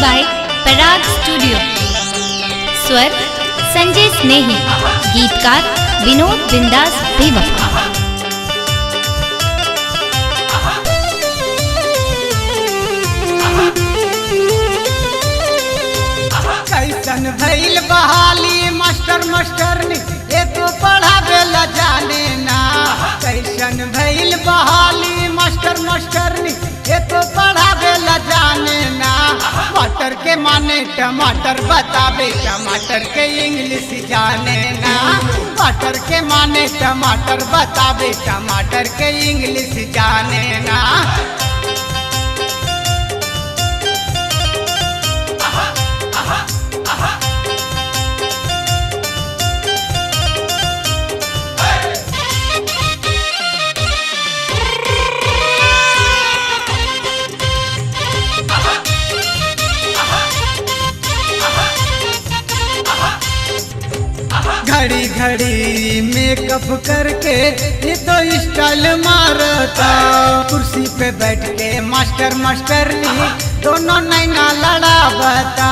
By Parag studio. स्वर संजय स्नेही, गीतकार विनोद बिंदास बेवफा। कैसन भइल बहाली मास्टर मास्टरनी ये तो पढ़ावे ला जाने ना। कैसन भइल बहाली मास्टर मास्टरनी ये तो पढ़ावे ला जाने ना। मटर के माने टमाटर बतावे, टमाटर के इंग्लिश जाने ना। मटर के माने टमाटर बतावे, टमाटर के इंग्लिश जाने ना। घड़ी घड़ी मेकअप करके ये तो स्टाइल मारता। कुर्सी पे बैठ के मास्टर मास्टरनी दोनों नैना लड़ावता।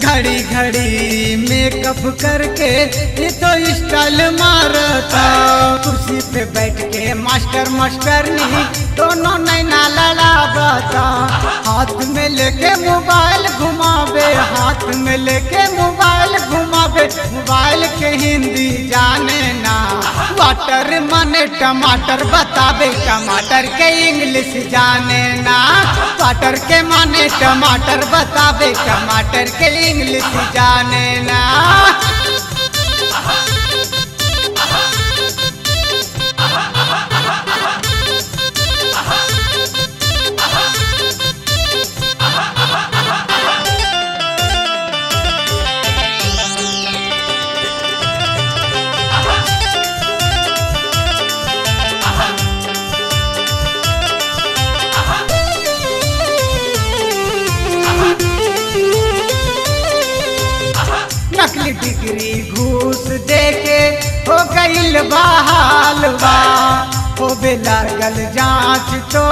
घड़ी घड़ी मेकअप करके ये तो स्टाइल मारता। कुर्सी पे बैठ के मास्टर मास्टरनी दोनों नैना लड़ावता। हाथ में लेके मोबाइल घुमावे, हाथ में लेके मोबाइल घुमावे। मोबाइल के हिंदी जाने ना। वाटर माने टमाटर बतावे, टमाटर के इंग्लिश जाने ना। वाटर के माने टमाटर बतावे, टमाटर के इंग्लिश जाने ना। नकली डिग्री घूस देके हो गईल बहालवा। हो लागल जांच तो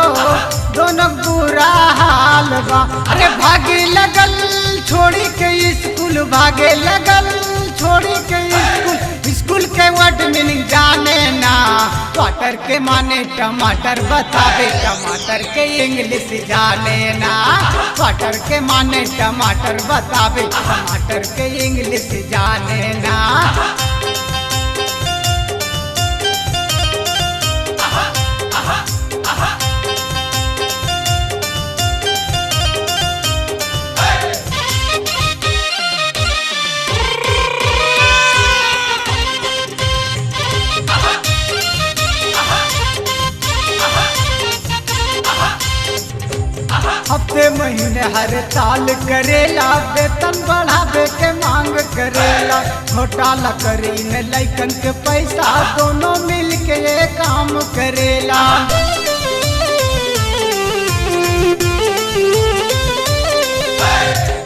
दोनों बुरा हालवा। अरे भागे लगल छोड़ी के स्कूल, भागे लगल छोड़ी के स्कूल। स्कूल के वर्ड मीनिंग जाने ना। वाटर के माने टमाटर बतावे, टमाटर के इंग्लिश जाने ना। वाटर के माने टमाटर बतावे, टमाटर के इंग्लिश जाने ना। हफ्ते महीने हर साल करेला, वेतन बढ़ावे के मांग करेला। घोटाला करी न लइकन के पैसा, दोनों मिल के ये काम करेला।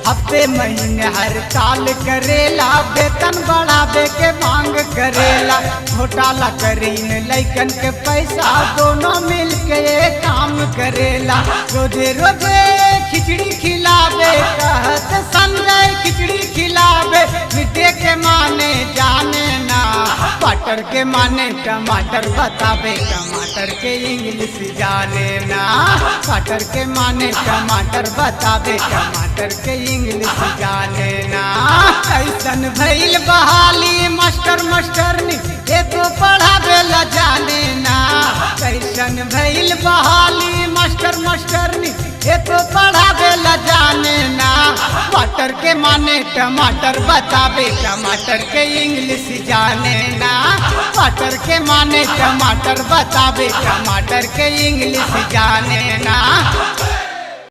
हफ्ते महीने हर साल करेला, वेतन बढ़ावे के मांग करेला। घोटाला करी न लइकन के पैसा, दोनों मिल के ये काम करेला। रोजे रोजे खिचड़ी खिलावे, कहत संजय खिचड़ी खिलावे। मिठे के माने जाने ना। वाटर के माने टमाटर बतावे, टमाटर के इंग्लिश जाने ना। वाटर के माने टमाटर बतावे, टमाटर के इंग्लिश जाने ना। कैसन भइल बहाली मास्टर मास्टरनी ये तो पढ़ावे ला जाने ना। कैसन भइल बहाली मास्टर मास्टरनी ये तो पढ़ावे ला जाने ना। वाटर के माने टमाटर बतावे, टमाटर के इंग्लिश जाने ना। वाटर के माने टमाटर बतावे, टमाटर के इंग्लिश जाने ना।